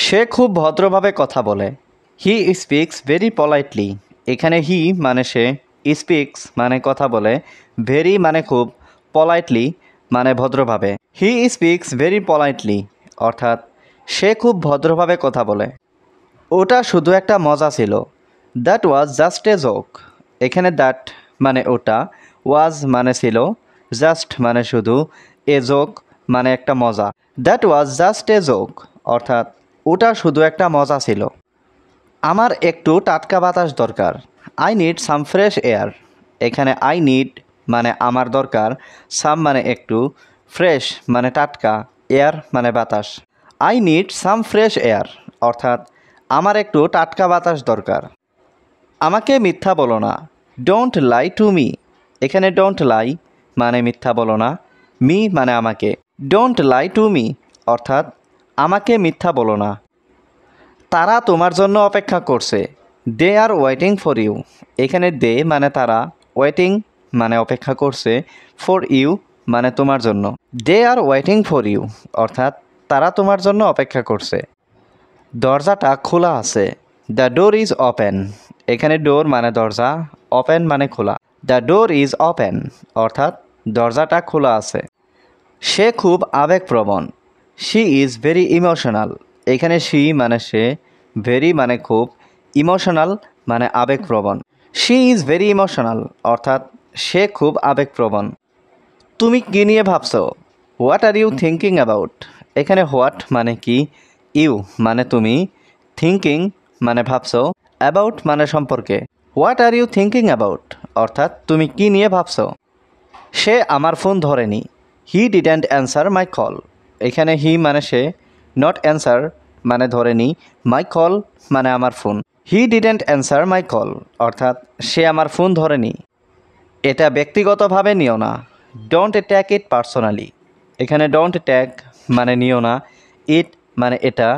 সে খুব ভদ্রভাবে কথা বলে। He speaks very politely. এখানে হি মানে সে, স্পিক্স মানে কথা বলে, ভেরি মানে খুব, পলাইটলি মানে ভদ্রভাবে। হি স্পিক্স ভেরি পলাইটলি অর্থাৎ সে খুব ভদ্রভাবে কথা বলে। ওটা শুধু একটা মজা ছিল। That was just a joke. এখানে দ্যাট মানে ওটা, ওয়াজ মানে ছিল, জাস্ট মানে শুধু, এ জোক মানে একটা মজা। That was just a joke অর্থাৎ ওটা শুধু একটা মজা ছিল। আমার একটু টাটকা বাতাস দরকার। I need some fresh air. এখানে আই নিড মানে আমার দরকার, সাম মানে একটু, ফ্রেশ মানে টাটকা, এয়ার মানে বাতাস। I need some fresh air অর্থাৎ আমার একটু টাটকা বাতাস দরকার। আমাকে মিথ্যা বলো না। Don't lie to me. এখানে ডোন্ট লাই মানে মিথ্যা বলো না, মি মানে আমাকে। ডোন্ট লাই টু মি অর্থাৎ আমাকে মিথ্যা বলো না। তারা তোমার জন্য অপেক্ষা করছে। দে আর ওয়েটিং ফর ইউ। এখানে দে মানে তারা, ওয়েটিং মানে অপেক্ষা করছে, ফর ইউ মানে তোমার জন্য। দে আর ওয়েটিং ফর ইউ অর্থাৎ তারা তোমার জন্য অপেক্ষা করছে। দরজাটা খোলা আছে। The door is open. এখানে ডোর মানে দরজা, ওপেন মানে খোলা। দ্য ডোর ইজ ওপেন অর্থাৎ দরজাটা খোলা আছে। সে খুব আবেগপ্রবণ। She is very emotional. এখানে শি মানে সে, ভেরি মানে খুব, ইমোশনাল মানে আবেগপ্রবণ। শি ইজ ভেরি ইমোশনাল অর্থাৎ সে খুব আবেগপ্রবণ। তুমি কী নিয়ে ভাবছো? What are you thinking about. এখানে হোয়াট মানে কি, ইউ মানে তুমি, থিঙ্কিং মানে ভাবছো, অ্যাবাউট মানে সম্পর্কে। What are you thinking about অর্থাৎ তুমি কী নিয়ে ভাবছো। সে আমার ফোন ধরেনি। He didn't answer my call. এখানে হি মানে সে, নট অ্যান্সার মানে ধরেনি, মাই কল মানে আমার phone. He didn't answer my call অর্থাৎ সে আমার ফোন ধরেনি। এটা ব্যক্তিগতভাবে নিও না। Don't take it personally. এখানে ডোন্ট ট্যাক মানে নিও না, ইট মানে এটা,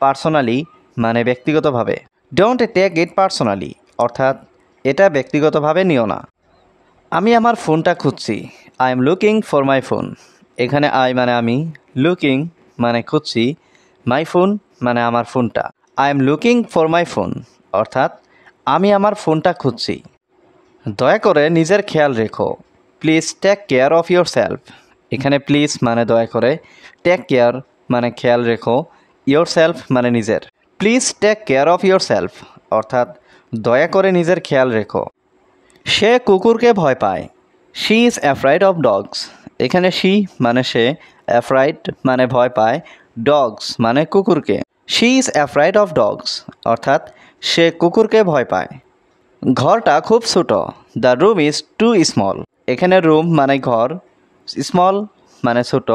পার্সোনালি মানে ব্যক্তিগতভাবে। ডোন্ট ট্যাক ইট পার্সোনালি অর্থাৎ এটা ব্যক্তিগতভাবে নিও না। আমি আমার ফোনটা খুঁজছি। I am looking for my phone. এখানে আই মানে আমি, লুকিং মানে খুঁজছি, মাই ফোন মানে আমার ফোনটা। I am looking for my phone অর্থাৎ আমি আমার ফোনটা খুঁজছি। দয়া করে নিজের খেয়াল রেখো। Please take care of yourself. এখানে প্লিজ মানে দয়া করে, টেক কেয়ার মানে খেয়াল রেখো, ইয়োর সেলফ মানে নিজের। Please take care of yourself অর্থাৎ দয়া করে নিজের খেয়াল রেখো। সে কুকুরকে ভয় পায়। She is afraid of dogs. এখানে শি মানে সে, অ্যাফ্রাইড মানে ভয় পায়, ডগস মানে কুকুরকে। She is afraid of dogs অর্থাৎ সে কুকুরকে ভয় পায়। ঘরটা খুব ছোট। The room is too small. এখানে রুম মানে ঘর, স্মল মানে ছোট,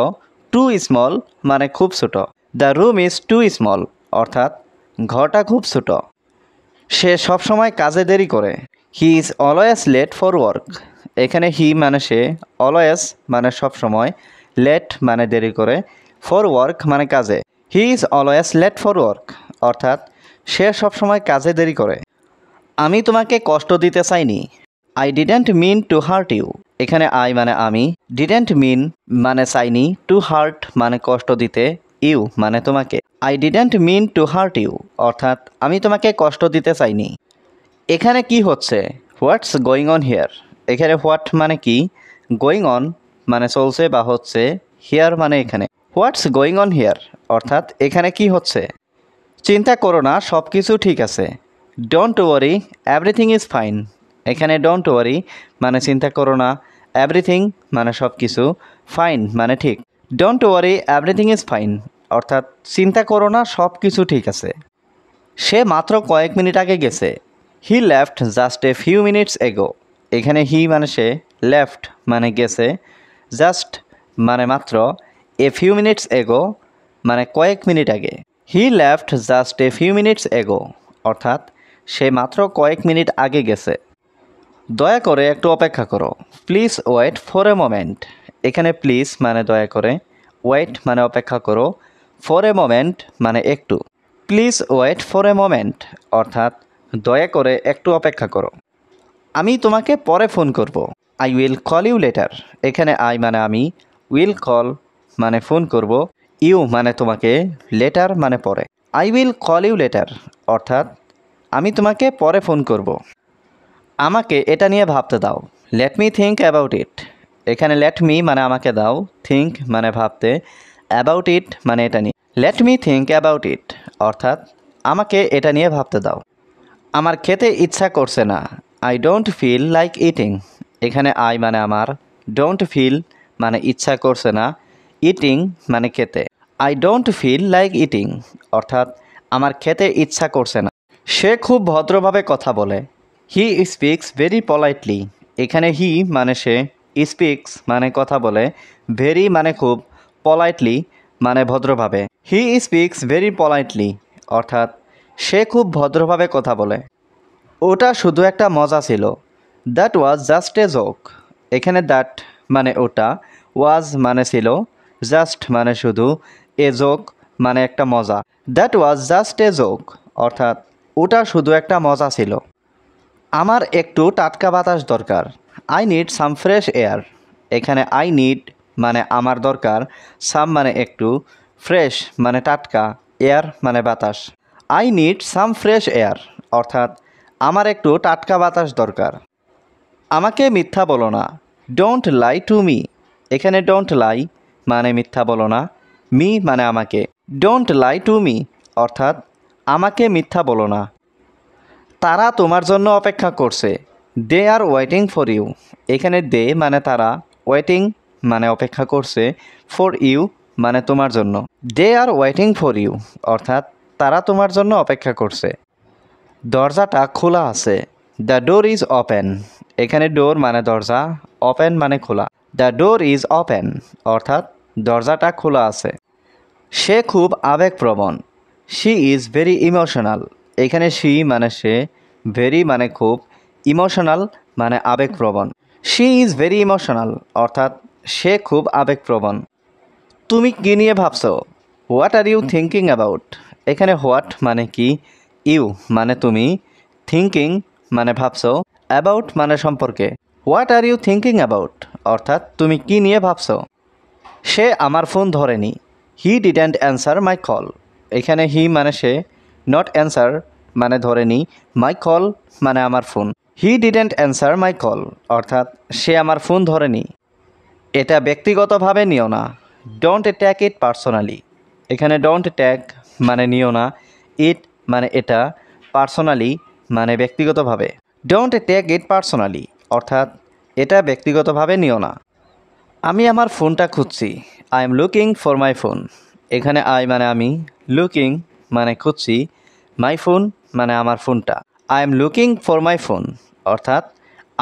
টু স্মল মানে খুব ছোট। The room is too small অর্থাৎ ঘরটা খুব ছোট। সে সবসময় কাজে দেরি করে। He is always late for work. এখানে হি মানে সে, অলওয়েজ মানে সবসময়, লেট মানে দেরি করে, ফর ওয়ার্ক মানে কাজে। He is always late for work অর্থাৎ সে সবসময় কাজে দেরি করে। আমি তোমাকে কষ্ট দিতে চাইনি। I didn't mean to hurt you. এখানে আই মানে আমি, ডিডেন্ট মিন মানে চাইনি, টু হার্ট মানে কষ্ট দিতে, ইউ মানে তোমাকে। I didn't mean to hurt you অর্থাৎ আমি তোমাকে কষ্ট দিতে চাইনি। এখানে কি হচ্ছে? What's going on here. এখানে হোয়াট মানে কি, গোয়িং অন মানে চলছে বা হচ্ছে, হিয়ার মানে এখানে। হোয়াটস গোয়িং অন হিয়ার অর্থাৎ এখানে কি হচ্ছে। চিন্তা করো না, সব কিছু ঠিক আছে। Don't worry everything is fine. এখানে ডোন্ট ওয়ারি মানে চিন্তা করো না, এভরিথিং মানে সব কিছু, ফাইন মানে ঠিক। Don't worry everything is fine অর্থাৎ চিন্তা করো না, সব কিছু ঠিক আছে। সে মাত্র কয়েক মিনিট আগে গেছে। He left just a few minutes এগো। এখানে হি মানে সে, লেফট মানে গেছে, জাস্ট মানে মাত্র, এ ফিউ মিনিটস এগো মানে কয়েক মিনিট আগে। He left just a few minutes এগো অর্থাৎ সে মাত্র কয়েক মিনিট আগে গেছে। দয়া করে একটু অপেক্ষা করো। Please wait for a moment. এখানে প্লিজ মানে দয়া করে, ওয়েট মানে অপেক্ষা করো, ফর এ মোমেন্ট মানে একটু। Please wait for a moment অর্থাৎ দয়া করে একটু অপেক্ষা করো। আমি তোমাকে পরে ফোন করব। I will call you later. এখানে আই মানে আমি, উইল কল মানে ফোন করব, ইউ মানে তোমাকে, লেটার মানে পরে। I will call you later অর্থাৎ আমি তোমাকে পরে ফোন করব। আমাকে এটা নিয়ে ভাবতে দাও। Let me think about it. এখানে লেট মি মানে আমাকে দাও, থিঙ্ক মানে ভাবতে, অ্যাবাউট ইট মানে এটা নিয়ে। Let me think about it অর্থাৎ আমাকে এটা নিয়ে ভাবতে দাও। আমার খেতে ইচ্ছা করছে না। I don't feel like eating. এখানে আই মানে আমার, ডোন্ট ফিল মানে ইচ্ছা করছে না, ইটিং মানে খেতে। I don't feel like eating অর্থাৎ আমার খেতে ইচ্ছা করছে না। সে খুব ভদ্রভাবে কথা বলে। He speaks very politely. এখানে হি মানে সে, স্পিক্স মানে কথা বলে, ভেরি মানে খুব, পলাইটলি মানে ভদ্রভাবে। হি স্পিক্স ভেরি পলাইটলি অর্থাৎ সে খুব ভদ্রভাবে কথা বলে। ওটা শুধু একটা মজা ছিল। That was just a joke. এখানে দ্যাট মানে ওটা, ওয়াজ মানে ছিল, জাস্ট মানে শুধু, এ জোক মানে একটা মজা। That was just a joke অর্থাৎ ওটা শুধু একটা মজা ছিল। আমার একটু টাটকা বাতাস দরকার। I need some fresh air. এখানে আই নিড মানে আমার দরকার, সাম মানে একটু, ফ্রেশ মানে টাটকা, এয়ার মানে বাতাস। I need some fresh air অর্থাৎ আমার একটু টাটকা বাতাস দরকার। আমাকে মিথ্যা বলো না। Don't lie to me. এখানে ডোন্ট লাই মানে মিথ্যা বলো না, মি মানে আমাকে। ডোন্ট লাই টু মি অর্থাৎ আমাকে মিথ্যা বলো না। তারা তোমার জন্য অপেক্ষা করছে। দে আর ওয়েটিং ফর ইউ। এখানে দে মানে তারা, ওয়েটিং মানে অপেক্ষা করছে, ফর ইউ মানে তোমার জন্য। দে আর ওয়েটিং ফর ইউ অর্থাৎ তারা তোমার জন্য অপেক্ষা করছে। দরজাটা খোলা আছে। The door is open. এখানে ডোর মানে দরজা, ওপেন মানে খোলা। দ্য ডোর ইজ ওপেন অর্থাৎ দরজাটা খোলা আছে। সে খুব আবেগপ্রবণ। She is very emotional. এখানে শি মানে সে, ভেরি মানে খুব, ইমোশনাল মানে আবেগপ্রবণ। শি ইজ ভেরি ইমোশনাল অর্থাৎ সে খুব আবেগপ্রবণ। তুমি কী নিয়ে ভাবছো? What are you thinking about. এখানে হোয়াট মানে কি, ইউ মানে তুমি, থিঙ্কিং মানে ভাবছো, অ্যাবাউট মানে সম্পর্কে। What are you thinking about অর্থাৎ তুমি কী নিয়ে ভাবছো। সে আমার ফোন ধরেনি। He didn't answer my call. এখানে হি মানে সে, নট অ্যান্সার মানে ধরেনি, মাই কল মানে আমার phone. He didn't answer my call অর্থাৎ সে আমার ফোন ধরেনি। এটা ব্যক্তিগতভাবে নিও না। Don't take it personally. এখানে ডোন্ট ট্যাক মানে নিও না, ইট মানে এটা, পার্সোনালি মানে ব্যক্তিগতভাবে। ডোন্ট ট্যাক ইট পার্সোনালি অর্থাৎ এটা ব্যক্তিগতভাবে নিও না। আমি আমার ফোনটা খুঁজছি। I am looking for my phone. এখানে আই মানে আমি, লুকিং মানে খুঁজছি, মাই ফোন মানে আমার ফোনটা। I am looking for my phone অর্থাৎ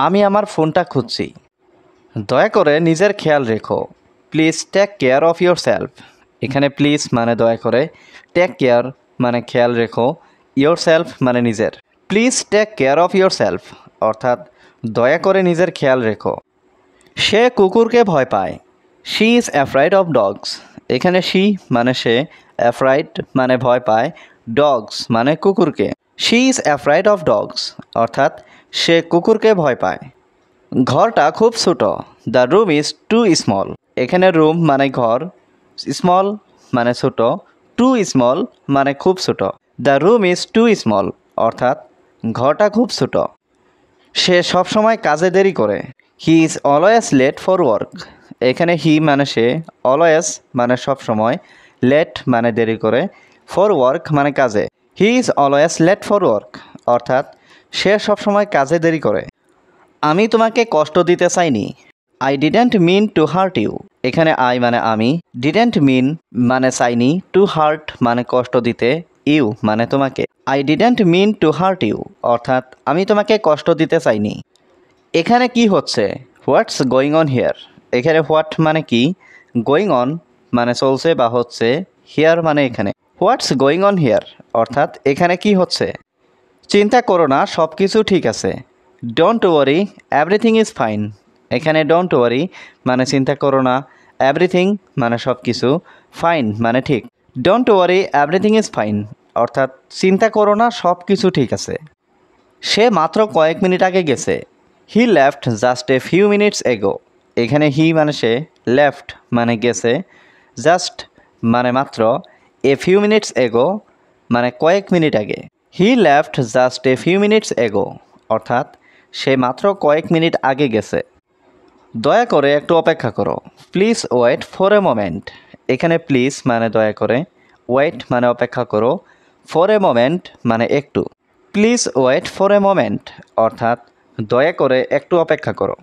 আমি আমার ফোনটা খুঁজছি। দয়া করে নিজের খেয়াল রেখো। Please take care of yourself. এখানে প্লিজ মানে দয়া করে, টেক কেয়ার মানে খেয়াল রেখো, ইয়োর সেলফ মানে নিজের। Please take care of yourself অর্থাৎ দয়া করে নিজের খেয়াল রেখো। সে কুকুরকে ভয় পায়। She is afraid of dogs. এখানে শি মানে সে, অ্যাফ্রাইড মানে ভয় পায়, ডগস মানে কুকুরকে। She is afraid of dogs অর্থাৎ সে কুকুরকে ভয় পায়। ঘরটা খুব ছোট। The room is too small. এখানে রুম মানে ঘর, স্মল মানে ছোট, টু স্মল মানে খুব ছোট। The room is too small অর্থাৎ ঘরটা খুব ছোট। সে সবসময় কাজে দেরি করে। He is always late for work. এখানে হি মানে সে, অলওয়েজ মানে সবসময়, লেট মানে দেরি করে, ফর ওয়ার্ক মানে কাজে। He is always late for work অর্থাৎ সে সবসময় কাজে দেরি করে। আমি তোমাকে কষ্ট দিতে চাইনি। I didn't mean to hurt you. এখানে আই মানে আমি, ডিডেন্ট মিন মানে চাইনি, টু হার্ট মানে কষ্ট দিতে, ইউ মানে তোমাকে। I didn't mean to hurt you অর্থাৎ আমি তোমাকে কষ্ট দিতে চাইনি। এখানে কি হচ্ছে? What's going on here. এখানে হোয়াট মানে কি, গোয়িং অন মানে চলছে বা হচ্ছে, হিয়ার মানে এখানে। হোয়াটস গোয়িং অন হিয়ার অর্থাৎ এখানে কি হচ্ছে। চিন্তা করো না, সব কিছু ঠিক আছে। Don't worry everything is fine. এখানে ডোন্ট ওয়ারি মানে চিন্তা করো না, এভরিথিং মানে সব কিছু, ফাইন মানে ঠিক। Don't worry everything is fine অর্থাৎ চিন্তা করো না, সব কিছু ঠিক আছে। সে মাত্র কয়েক মিনিট আগে গেছে। He left just a few minutes এগো। এখানে হি মানে সে, লেফট মানে গেছে, জাস্ট মানে মাত্র, এ ফিউ মিনিটস এগো মানে কয়েক মিনিট আগে। He left just a few minutes এগো, অর্থাৎ সে মাত্র কয়েক মিনিট আগে গেছে। দয়া করে একটু অপেক্ষা করো, please wait for a moment. এখানে প্লিজ মানে দয়া করে, ওয়েট মানে অপেক্ষা করো, ফর এ মোমেন্ট মানে একটু। Please wait for a moment অর্থাৎ দয়া করে একটু অপেক্ষা করো।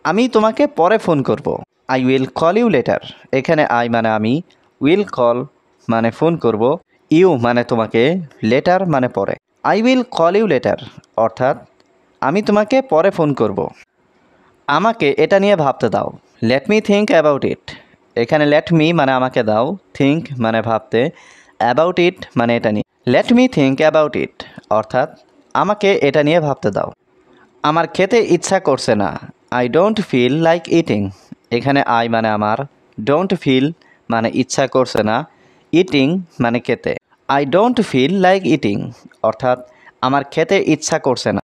আমি তোমাকে পরে ফোন করব। I will call you later. এখানে আই মানে আমি, উইল কল মানে ফোন করব, ইউ মানে তোমাকে, লেটার মানে পরে। I will call you later অর্থাৎ আমি তোমাকে পরে ফোন করব। আমাকে এটা নিয়ে ভাবতে দাও। Let me think about it. এখানে লেট মি মানে আমাকে দাও, থিঙ্ক মানে ভাবতে, অ্যাবাউট ইট মানে এটা নিয়ে। Let me think about it অর্থাৎ আমাকে এটা নিয়ে ভাবতে দাও। আমার খেতে ইচ্ছা করছে না। I don't feel like eating. এখানে আই মানে আমার, ডোন্ট ফিল মানে ইচ্ছা করছে না, ইটিং মানে খেতে। I don't feel like eating অর্থাৎ আমার খেতে ইচ্ছা করছে না।